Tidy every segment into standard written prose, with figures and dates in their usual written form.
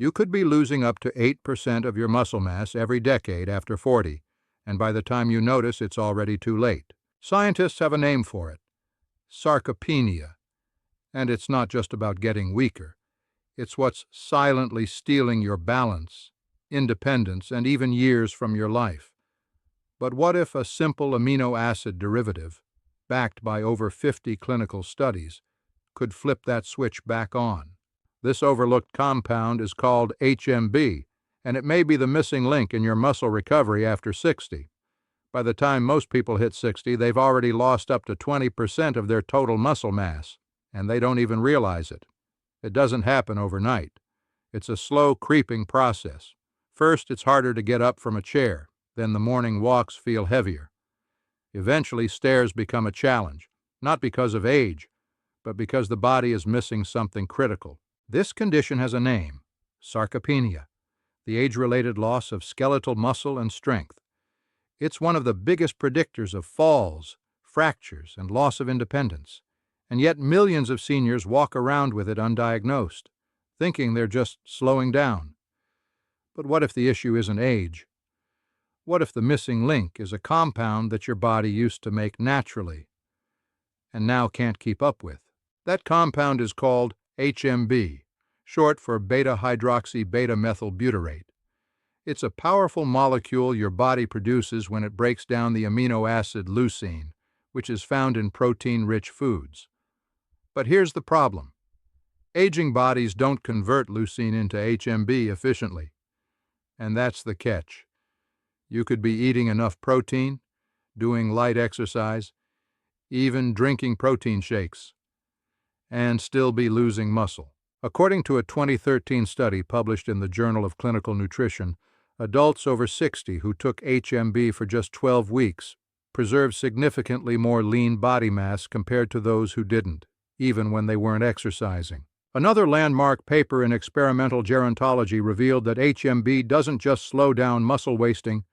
You could be losing up to 8% of your muscle mass every decade after 40, and by the time you notice, it's already too late. Scientists have a name for it: sarcopenia. And it's not just about getting weaker. It's what's silently stealing your balance, independence, and even years from your life. But what if a simple amino acid derivative, backed by over 50 clinical studies, could flip that switch back on? This overlooked compound is called HMB, and it may be the missing link in your muscle recovery after 60. By the time most people hit 60, they've already lost up to 20% of their total muscle mass, and they don't even realize it. It doesn't happen overnight. It's a slow, creeping process. First, it's harder to get up from a chair. Then the morning walks feel heavier. Eventually, stairs become a challenge, not because of age, but because the body is missing something critical. This condition has a name: sarcopenia, the age-related loss of skeletal muscle and strength. It's one of the biggest predictors of falls, fractures, and loss of independence. And yet millions of seniors walk around with it undiagnosed, thinking they're just slowing down. But what if the issue isn't age? What if the missing link is a compound that your body used to make naturally and now can't keep up with? That compound is called HMB, short for beta-hydroxy-beta-methylbutyrate. It's a powerful molecule your body produces when it breaks down the amino acid leucine, which is found in protein-rich foods. But here's the problem. Aging bodies don't convert leucine into HMB efficiently. And that's the catch. You could be eating enough protein, doing light exercise, even drinking protein shakes, and still be losing muscle. According to a 2013 study published in the Journal of Clinical Nutrition, adults over 60 who took HMB for just 12 weeks preserved significantly more lean body mass compared to those who didn't, even when they weren't exercising. Another landmark paper in experimental gerontology revealed that HMB doesn't just slow down muscle wasting,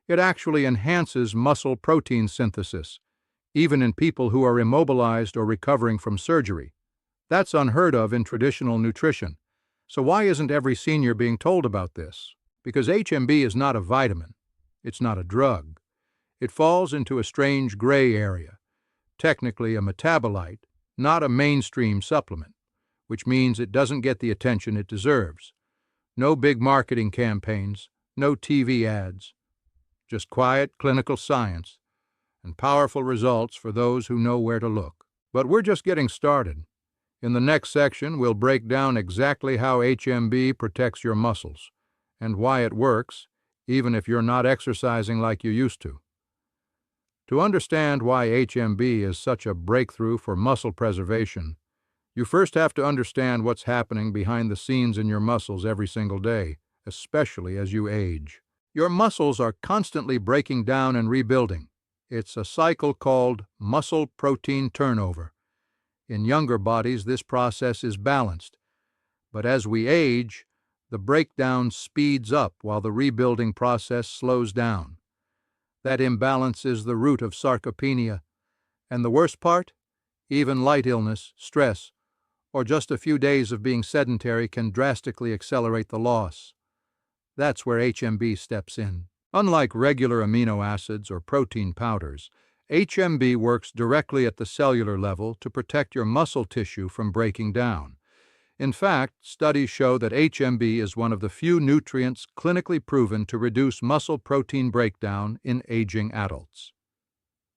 it actually enhances muscle protein synthesis, even in people who are immobilized or recovering from surgery. That's unheard of in traditional nutrition. So why isn't every senior being told about this? Because HMB is not a vitamin. It's not a drug. It falls into a strange gray area, technically a metabolite, not a mainstream supplement, which means it doesn't get the attention it deserves. No big marketing campaigns, no TV ads, just quiet clinical science and powerful results for those who know where to look. But we're just getting started. In the next section, we'll break down exactly how HMB protects your muscles and why it works, even if you're not exercising like you used to. To understand why HMB is such a breakthrough for muscle preservation, you first have to understand what's happening behind the scenes in your muscles every single day, especially as you age. Your muscles are constantly breaking down and rebuilding. It's a cycle called muscle protein turnover. In younger bodies, this process is balanced, but as we age, the breakdown speeds up while the rebuilding process slows down. That imbalance is the root of sarcopenia, and the worst part? Even light illness, stress, or just a few days of being sedentary can drastically accelerate the loss. That's where HMB steps in. Unlike regular amino acids or protein powders, HMB works directly at the cellular level to protect your muscle tissue from breaking down. In fact, studies show that HMB is one of the few nutrients clinically proven to reduce muscle protein breakdown in aging adults.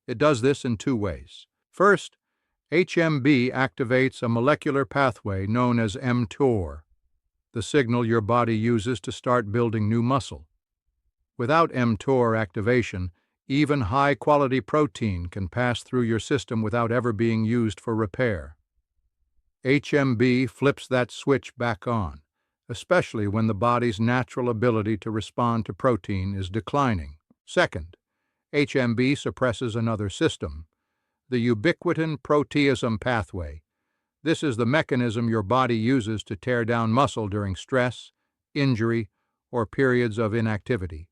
It does this in two ways. First, HMB activates a molecular pathway known as mTOR, the signal your body uses to start building new muscle. Without mTOR activation, even high-quality protein can pass through your system without ever being used for repair. HMB flips that switch back on, especially when the body's natural ability to respond to protein is declining. Second, HMB suppresses another system, the ubiquitin proteasome pathway. This is the mechanism your body uses to tear down muscle during stress, injury, or periods of inactivity.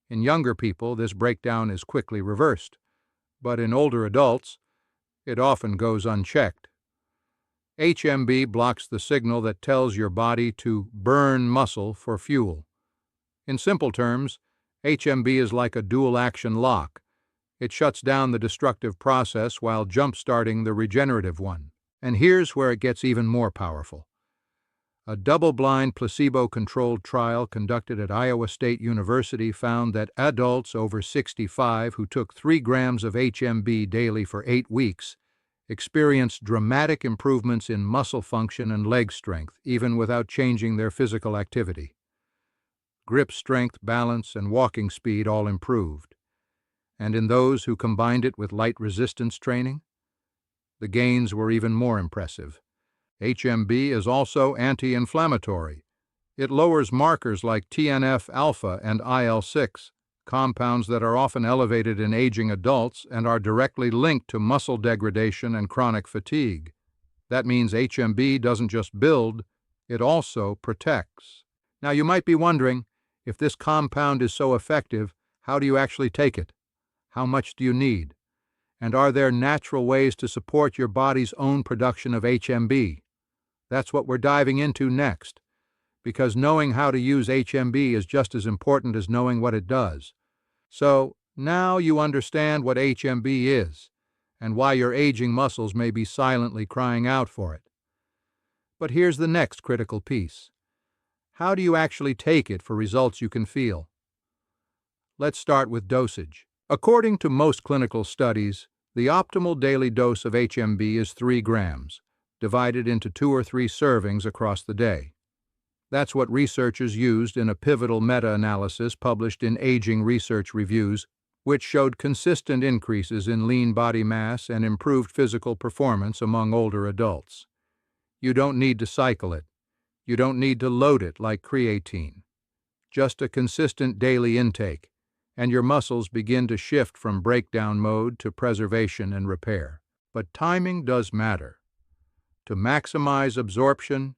In younger people, this breakdown is quickly reversed, but in older adults, it often goes unchecked. HMB blocks the signal that tells your body to burn muscle for fuel. In simple terms, HMB is like a dual-action lock. It shuts down the destructive process while jump-starting the regenerative one. And here's where it gets even more powerful. A double-blind, placebo-controlled trial conducted at Iowa State University found that adults over 65 who took 3 grams of HMB daily for 8 weeks experienced dramatic improvements in muscle function and leg strength, even without changing their physical activity. Grip strength, balance, and walking speed all improved. And in those who combined it with light resistance training, the gains were even more impressive. HMB is also anti-inflammatory. It lowers markers like TNF-alpha and IL-6, compounds that are often elevated in aging adults and are directly linked to muscle degradation and chronic fatigue. That means HMB doesn't just build, it also protects. Now you might be wondering, if this compound is so effective, how do you actually take it? How much do you need? And are there natural ways to support your body's own production of HMB? That's what we're diving into next, because knowing how to use HMB is just as important as knowing what it does. So, now you understand what HMB is, and why your aging muscles may be silently crying out for it. But here's the next critical piece. How do you actually take it for results you can feel? Let's start with dosage. According to most clinical studies, the optimal daily dose of HMB is 3 grams, divided into 2 or 3 servings across the day. That's what researchers used in a pivotal meta-analysis published in Aging Research Reviews, which showed consistent increases in lean body mass and improved physical performance among older adults. You don't need to cycle it. You don't need to load it like creatine. Just a consistent daily intake, and your muscles begin to shift from breakdown mode to preservation and repair. But timing does matter. To maximize absorption,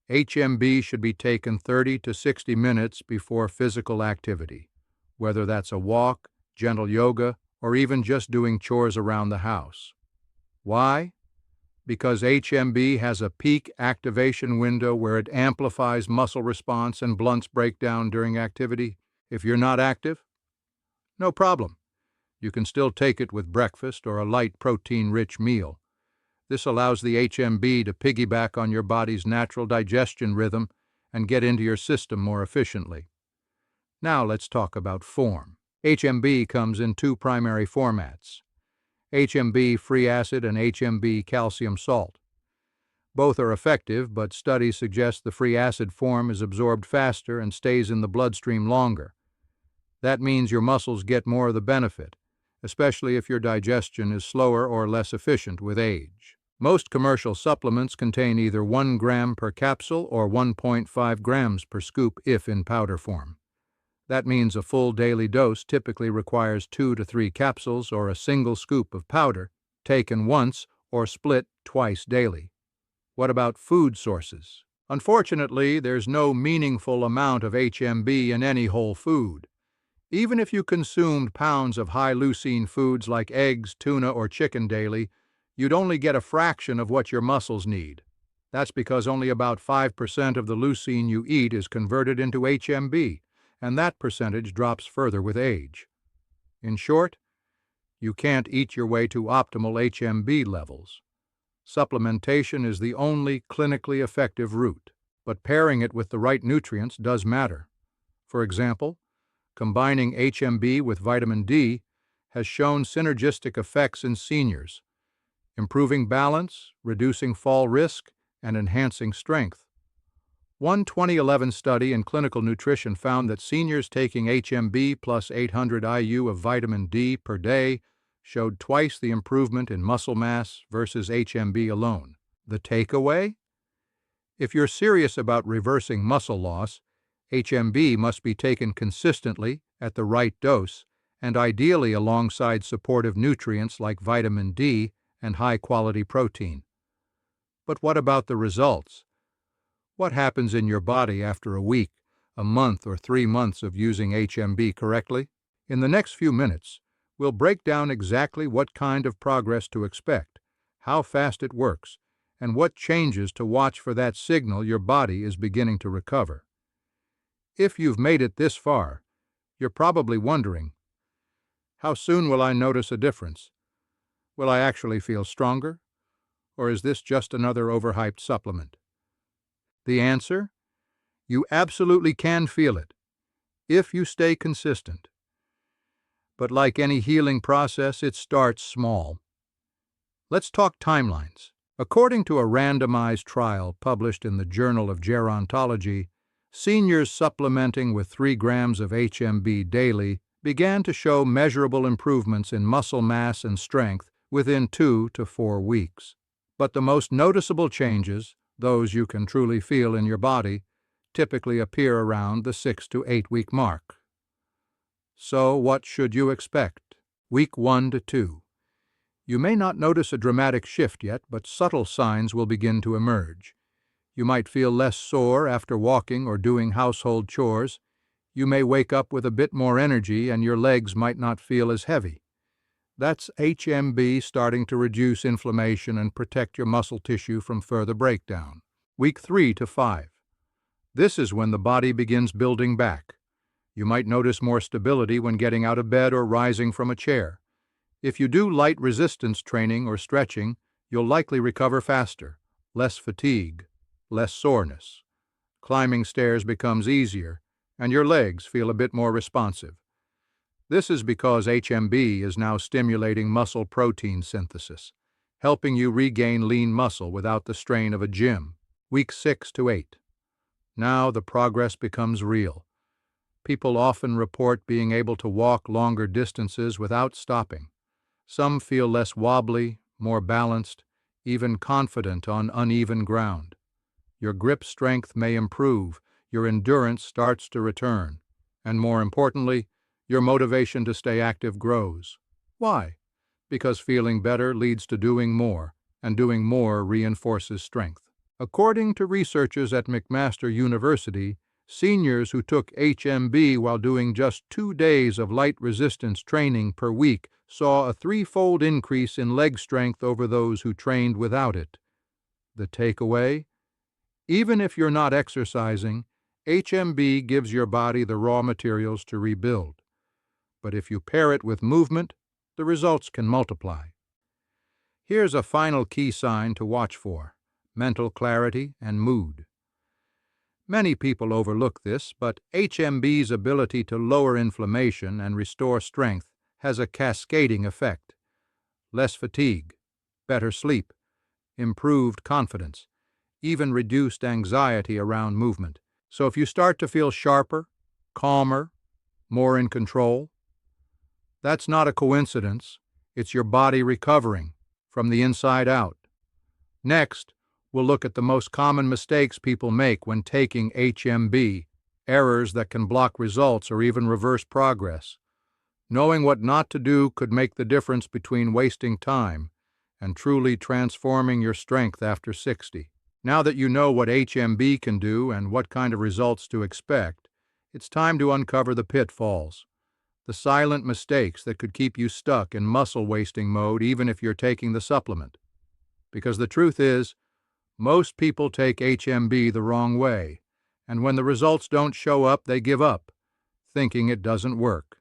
HMB should be taken 30 to 60 minutes before physical activity, whether that's a walk, gentle yoga, or even just doing chores around the house. Why? Because HMB has a peak activation window where it amplifies muscle response and blunts breakdown during activity. If you're not active, no problem. You can still take it with breakfast or a light protein-rich meal. This allows the HMB to piggyback on your body's natural digestion rhythm and get into your system more efficiently. Now let's talk about form. HMB comes in 2 primary formats: HMB free acid and HMB calcium salt. Both are effective, but studies suggest the free acid form is absorbed faster and stays in the bloodstream longer. That means your muscles get more of the benefit, especially if your digestion is slower or less efficient with age. Most commercial supplements contain either 1 gram per capsule or 1.5 grams per scoop if in powder form. That means a full daily dose typically requires 2 to 3 capsules or a single scoop of powder, taken once or split twice daily. What about food sources? Unfortunately, there's no meaningful amount of HMB in any whole food. Even if you consumed pounds of high-leucine foods like eggs, tuna, or chicken daily, you'd only get a fraction of what your muscles need. That's because only about 5% of the leucine you eat is converted into HMB, and that percentage drops further with age. In short, you can't eat your way to optimal HMB levels. Supplementation is the only clinically effective route, but pairing it with the right nutrients does matter. For example, combining HMB with vitamin D has shown synergistic effects in seniors, improving balance, reducing fall risk, and enhancing strength. One 2011 study in clinical nutrition found that seniors taking HMB plus 800 IU of vitamin D per day showed twice the improvement in muscle mass versus HMB alone. The takeaway? If you're serious about reversing muscle loss, HMB must be taken consistently at the right dose and ideally alongside supportive nutrients like vitamin D and high-quality protein. But what about the results? What happens in your body after a week, a month, or 3 months of using HMB correctly? In the next few minutes, we'll break down exactly what kind of progress to expect, how fast it works, and what changes to watch for that signal your body is beginning to recover. If you've made it this far, you're probably wondering, how soon will I notice a difference? Will I actually feel stronger? Or is this just another overhyped supplement? The answer? You absolutely can feel it, if you stay consistent. But like any healing process, it starts small. Let's talk timelines. According to a randomized trial published in the Journal of Gerontology, seniors supplementing with 3 grams of HMB daily began to show measurable improvements in muscle mass and strength within 2 to 4 weeks. But the most noticeable changes, those you can truly feel in your body, typically appear around the 6 to 8 week mark. So what should you expect? Week 1 to 2. You may not notice a dramatic shift yet, but subtle signs will begin to emerge. You might feel less sore after walking or doing household chores. You may wake up with a bit more energy and your legs might not feel as heavy. That's HMB starting to reduce inflammation and protect your muscle tissue from further breakdown. Week 3 to 5. This is when the body begins building back. You might notice more stability when getting out of bed or rising from a chair. If you do light resistance training or stretching, you'll likely recover faster, less fatigue, less soreness. Climbing stairs becomes easier, and your legs feel a bit more responsive. This is because HMB is now stimulating muscle protein synthesis, helping you regain lean muscle without the strain of a gym. Week 6 to 8. Now the progress becomes real. People often report being able to walk longer distances without stopping. Some feel less wobbly, more balanced, even confident on uneven ground. Your grip strength may improve, your endurance starts to return, and more importantly, your motivation to stay active grows. Why? Because feeling better leads to doing more, and doing more reinforces strength. According to researchers at McMaster University, seniors who took HMB while doing just 2 days of light resistance training per week saw a 3-fold increase in leg strength over those who trained without it. The takeaway? Even if you're not exercising, HMB gives your body the raw materials to rebuild. But if you pair it with movement, the results can multiply. Here's a final key sign to watch for: mental clarity and mood. Many people overlook this, but HMB's ability to lower inflammation and restore strength has a cascading effect. Less fatigue, better sleep, improved confidence, even reduced anxiety around movement. So if you start to feel sharper, calmer, more in control, that's not a coincidence. It's your body recovering from the inside out. Next, we'll look at the most common mistakes people make when taking HMB, errors that can block results or even reverse progress. Knowing what not to do could make the difference between wasting time and truly transforming your strength after 60. Now that you know what HMB can do and what kind of results to expect, it's time to uncover the pitfalls, the silent mistakes that could keep you stuck in muscle-wasting mode even if you're taking the supplement. Because the truth is, most people take HMB the wrong way, and when the results don't show up, they give up, thinking it doesn't work.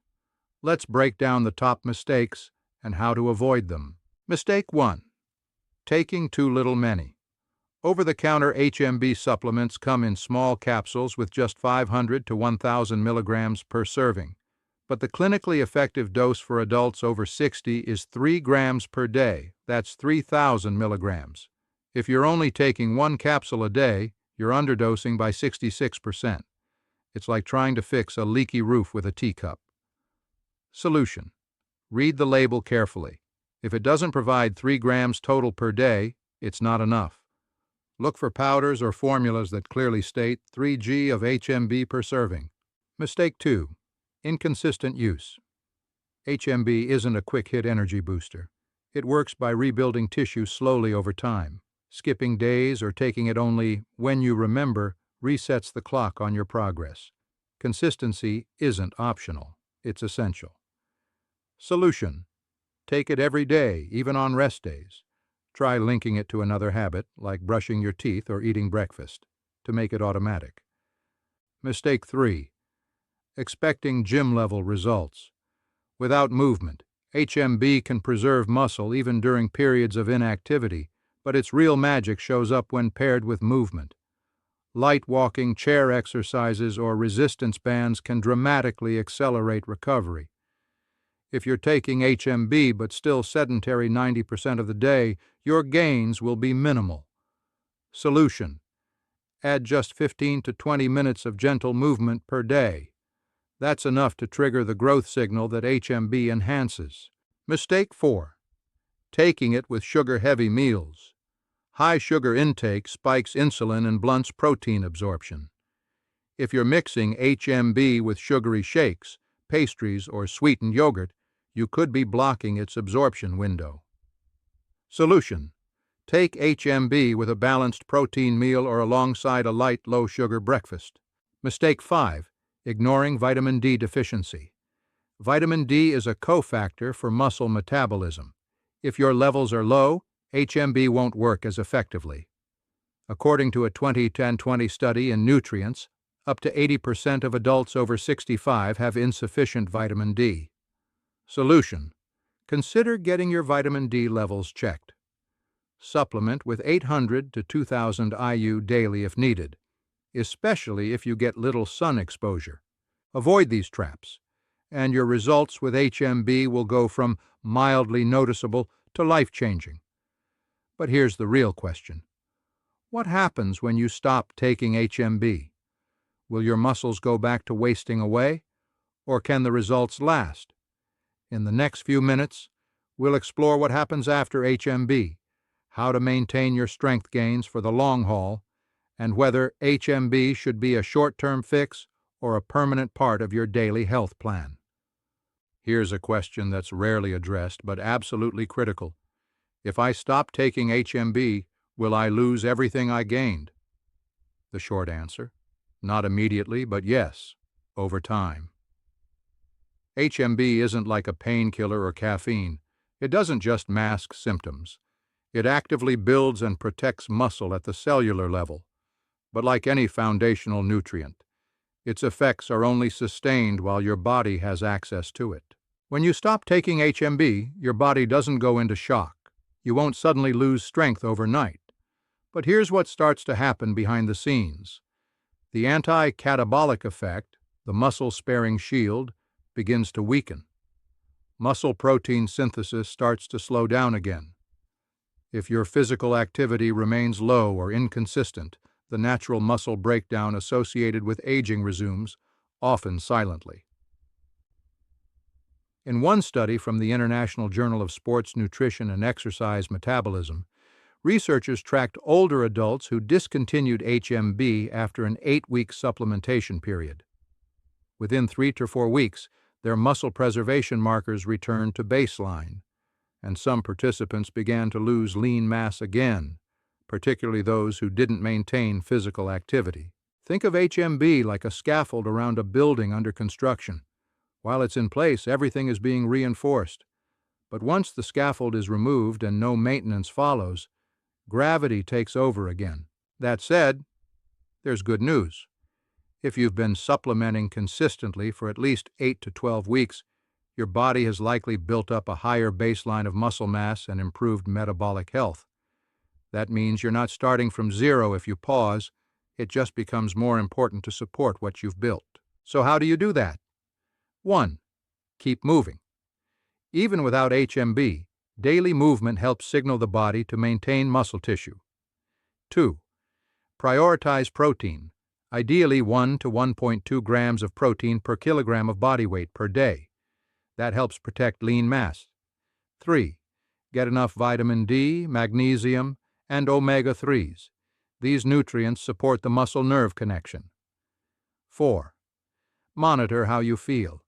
Let's break down the top mistakes and how to avoid them. Mistake 1. Taking too little many. Over-the-counter HMB supplements come in small capsules with just 500 to 1,000 milligrams per serving, but the clinically effective dose for adults over 60 is 3 grams per day. That's 3,000 milligrams. If you're only taking 1 capsule a day, you're underdosing by 66%. It's like trying to fix a leaky roof with a teacup. Solution: read the label carefully. If it doesn't provide 3 grams total per day, it's not enough. Look for powders or formulas that clearly state 3g of HMB per serving. Mistake 2. Inconsistent use. HMB isn't a quick-hit energy booster. It works by rebuilding tissue slowly over time. Skipping days or taking it only when you remember resets the clock on your progress. Consistency isn't optional. It's essential. Solution: take it every day, even on rest days. Try linking it to another habit, like brushing your teeth or eating breakfast, to make it automatic. Mistake 3. Expecting gym-level results. Without movement, HMB can preserve muscle even during periods of inactivity, but its real magic shows up when paired with movement. Light walking, chair exercises, or resistance bands can dramatically accelerate recovery. If you're taking HMB but still sedentary 90% of the day, your gains will be minimal. Solution: add just 15 to 20 minutes of gentle movement per day. That's enough to trigger the growth signal that HMB enhances. Mistake 4. Taking it with sugar-heavy meals. High sugar intake spikes insulin and blunts protein absorption. If you're mixing HMB with sugary shakes, pastries, or sweetened yogurt, you could be blocking its absorption window. Solution: take HMB with a balanced protein meal or alongside a light, low-sugar breakfast. Mistake 5. Ignoring vitamin D deficiency. Vitamin D is a cofactor for muscle metabolism. If your levels are low, HMB won't work as effectively. According to a 2010-20 study in Nutrients, up to 80% of adults over 65 have insufficient vitamin D. Solution: consider getting your vitamin D levels checked. Supplement with 800 to 2000 IU daily if needed, especially if you get little sun exposure. Avoid these traps, and your results with HMB will go from mildly noticeable to life-changing. But here's the real question. What happens when you stop taking HMB? Will your muscles go back to wasting away, or can the results last? In the next few minutes, we'll explore what happens after HMB, how to maintain your strength gains for the long haul, and whether HMB should be a short-term fix or a permanent part of your daily health plan. Here's a question that's rarely addressed but absolutely critical. If I stop taking HMB, will I lose everything I gained? The short answer: not immediately, but yes, over time. HMB isn't like a painkiller or caffeine. It doesn't just mask symptoms. It actively builds and protects muscle at the cellular level. But like any foundational nutrient, its effects are only sustained while your body has access to it. When you stop taking HMB, your body doesn't go into shock. You won't suddenly lose strength overnight. But here's what starts to happen behind the scenes. The anti-catabolic effect, the muscle-sparing shield, begins to weaken. Muscle protein synthesis starts to slow down again. If your physical activity remains low or inconsistent, the natural muscle breakdown associated with aging resumes, often silently. In one study from the International Journal of Sports Nutrition and Exercise Metabolism, researchers tracked older adults who discontinued HMB after an 8-week supplementation period. Within 3 to 4 weeks, their muscle preservation markers returned to baseline, and some participants began to lose lean mass again, particularly those who didn't maintain physical activity. Think of HMB like a scaffold around a building under construction. While it's in place, everything is being reinforced. But once the scaffold is removed and no maintenance follows, gravity takes over again. That said, there's good news. If you've been supplementing consistently for at least 8 to 12 weeks, your body has likely built up a higher baseline of muscle mass and improved metabolic health. That means you're not starting from zero if you pause. It just becomes more important to support what you've built. So how do you do that? 1. Keep moving. Even without HMB, daily movement helps signal the body to maintain muscle tissue. 2. Prioritize protein, ideally 1 to 1.2 grams of protein per kilogram of body weight per day. That helps protect lean mass. 3. Get enough vitamin D, magnesium, and omega-3s. These nutrients support the muscle-nerve connection. 4. Monitor how you feel.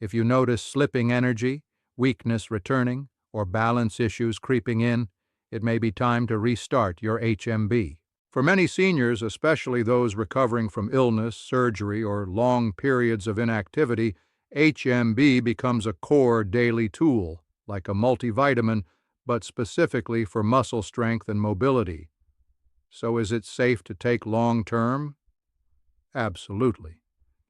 If you notice slipping energy, weakness returning, or balance issues creeping in, it may be time to restart your HMB. For many seniors, especially those recovering from illness, surgery, or long periods of inactivity, HMB becomes a core daily tool, like a multivitamin, but specifically for muscle strength and mobility. So is it safe to take long-term? Absolutely.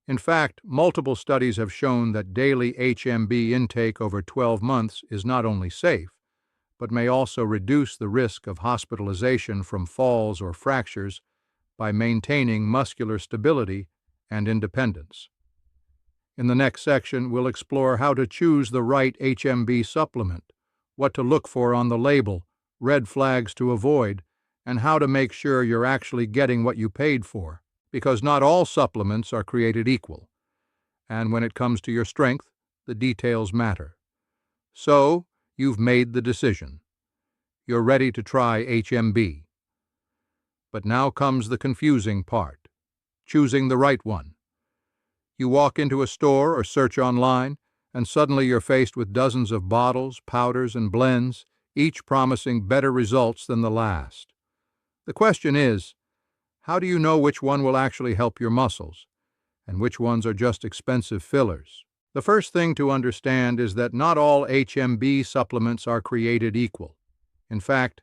In fact, multiple studies have shown that daily HMB intake over 12 months is not only safe, but may also reduce the risk of hospitalization from falls or fractures by maintaining muscular stability and independence. In the next section, we'll explore how to choose the right HMB supplement, what to look for on the label, red flags to avoid, and how to make sure you're actually getting what you paid for, because not all supplements are created equal. And when it comes to your strength, the details matter. So, you've made the decision. You're ready to try HMB. But now comes the confusing part, choosing the right one. You walk into a store or search online, and suddenly you're faced with dozens of bottles, powders, and blends, each promising better results than the last. The question is, how do you know which one will actually help your muscles, and which ones are just expensive fillers? The first thing to understand is that not all HMB supplements are created equal. In fact,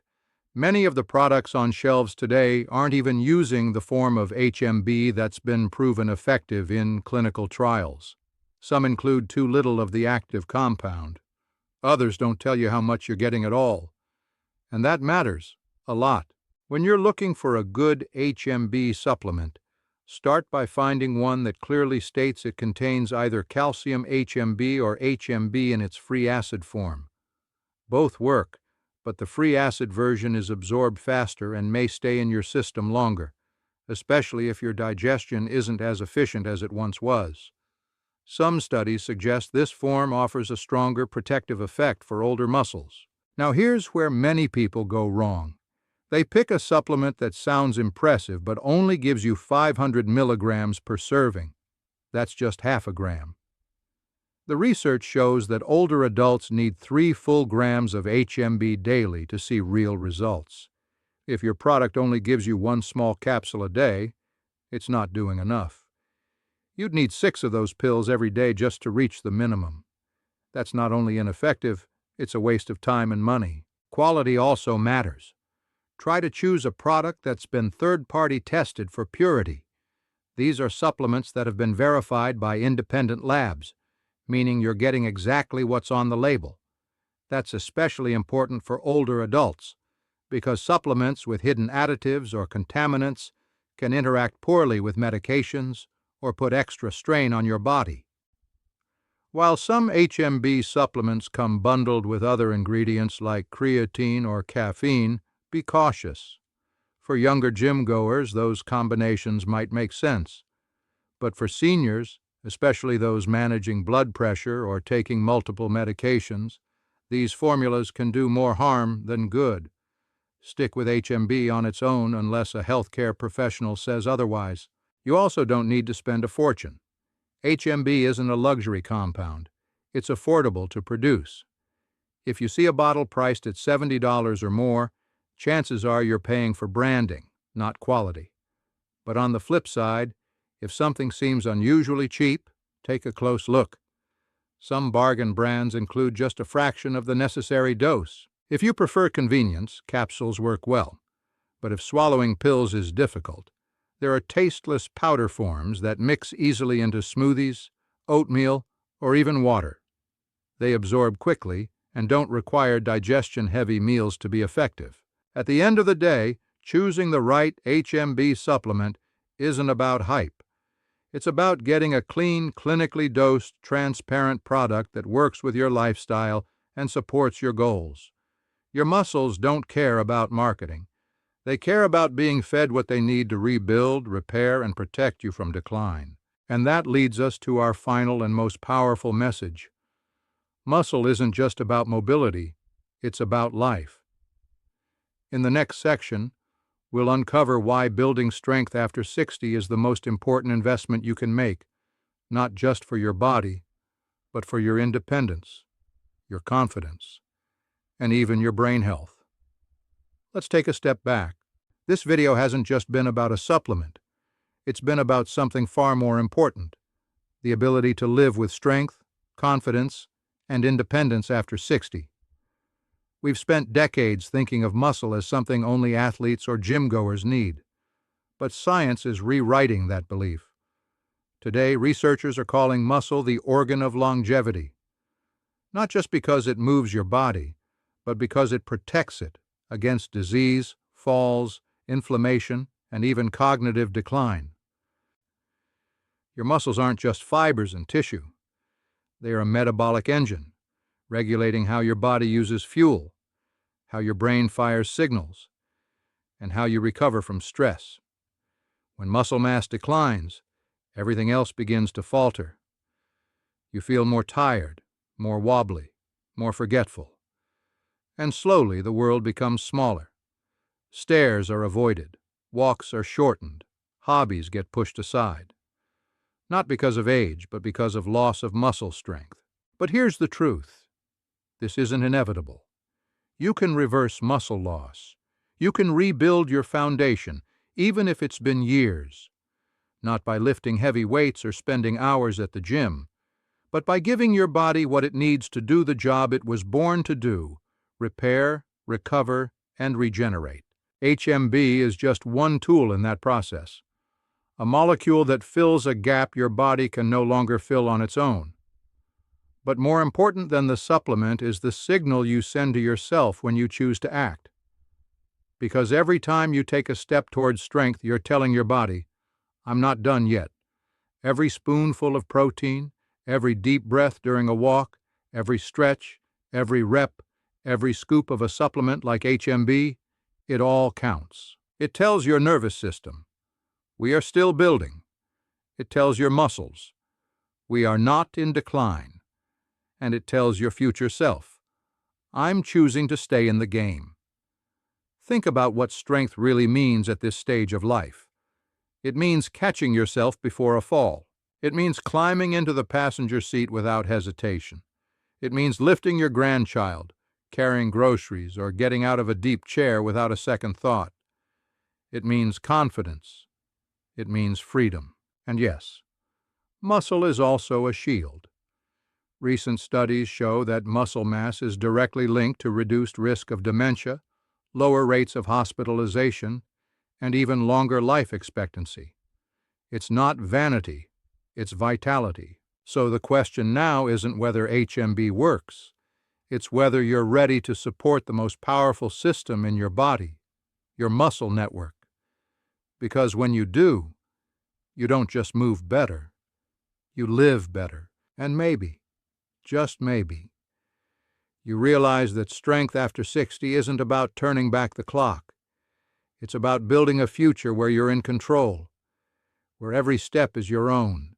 many of the products on shelves today aren't even using the form of HMB that's been proven effective in clinical trials. Some include too little of the active compound. Others don't tell you how much you're getting at all. And that matters a lot. When you're looking for a good HMB supplement, start by finding one that clearly states it contains either calcium HMB or HMB in its free acid form. Both work, but the free acid version is absorbed faster and may stay in your system longer, especially if your digestion isn't as efficient as it once was. Some studies suggest this form offers a stronger protective effect for older muscles. Now here's where many people go wrong. They pick a supplement that sounds impressive but only gives you 500 milligrams per serving. That's just half a gram. The research shows that older adults need 3 full grams of HMB daily to see real results. If your product only gives you 1 small capsule a day, it's not doing enough. You'd need 6 of those pills every day just to reach the minimum. That's not only ineffective, it's a waste of time and money. Quality also matters. Try to choose a product that's been third-party tested for purity. These are supplements that have been verified by independent labs, meaning you're getting exactly what's on the label. That's especially important for older adults, because supplements with hidden additives or contaminants can interact poorly with medications or put extra strain on your body. While some HMB supplements come bundled with other ingredients like creatine or caffeine, be cautious. For younger gym goers, those combinations might make sense. But for seniors, especially those managing blood pressure or taking multiple medications, these formulas can do more harm than good. Stick with HMB on its own unless a healthcare professional says otherwise. You also don't need to spend a fortune. HMB isn't a luxury compound. It's affordable to produce. If you see a bottle priced at $70 or more, chances are you're paying for branding, not quality. But on the flip side, if something seems unusually cheap, take a close look. Some bargain brands include just a fraction of the necessary dose. If you prefer convenience, capsules work well. But if swallowing pills is difficult, there are tasteless powder forms that mix easily into smoothies, oatmeal, or even water. They absorb quickly and don't require digestion-heavy meals to be effective. At the end of the day, choosing the right HMB supplement isn't about hype. It's about getting a clean, clinically dosed, transparent product that works with your lifestyle and supports your goals. Your muscles don't care about marketing. They care about being fed what they need to rebuild, repair, and protect you from decline. And that leads us to our final and most powerful message. Muscle isn't just about mobility, it's about life. In the next section, we'll uncover why building strength after 60 is the most important investment you can make, not just for your body, but for your independence, your confidence, and even your brain health. Let's take a step back. This video hasn't just been about a supplement. It's been about something far more important: the ability to live with strength, confidence, and independence after 60. We've spent decades thinking of muscle as something only athletes or gym-goers need. But science is rewriting that belief. Today, researchers are calling muscle the organ of longevity, not just because it moves your body, but because it protects it against disease, falls, inflammation, and even cognitive decline. Your muscles aren't just fibers and tissue. They are a metabolic engine, regulating how your body uses fuel, how your brain fires signals, and how you recover from stress. When muscle mass declines, everything else begins to falter. You feel more tired, more wobbly, more forgetful. And slowly the world becomes smaller. Stairs are avoided, walks are shortened, hobbies get pushed aside. Not because of age, but because of loss of muscle strength. But here's the truth. This isn't inevitable. You can reverse muscle loss. You can rebuild your foundation, even if it's been years. Not by lifting heavy weights or spending hours at the gym, but by giving your body what it needs to do the job it was born to do: repair, recover, and regenerate. HMB is just one tool in that process. A molecule that fills a gap your body can no longer fill on its own. But more important than the supplement is the signal you send to yourself when you choose to act. Because every time you take a step towards strength, you're telling your body, "I'm not done yet." Every spoonful of protein, every deep breath during a walk, every stretch, every rep, every scoop of a supplement like HMB, it all counts. It tells your nervous system, "We are still building." It tells your muscles, "We are not in decline." And it tells your future self, "I'm choosing to stay in the game." Think about what strength really means at this stage of life. It means catching yourself before a fall. It means climbing into the passenger seat without hesitation. It means lifting your grandchild, carrying groceries, or getting out of a deep chair without a second thought. It means confidence. It means freedom. And yes, muscle is also a shield. Recent studies show that muscle mass is directly linked to reduced risk of dementia, lower rates of hospitalization, and even longer life expectancy. It's not vanity, it's vitality. So the question now isn't whether HMB works, it's whether you're ready to support the most powerful system in your body, your muscle network. Because when you do, you don't just move better, you live better, and maybe, just maybe, you realize that strength after 60 isn't about turning back the clock. It's about building a future where you're in control, where every step is your own,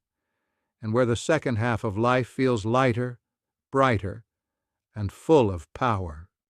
and where the second half of life feels lighter, brighter, and full of power.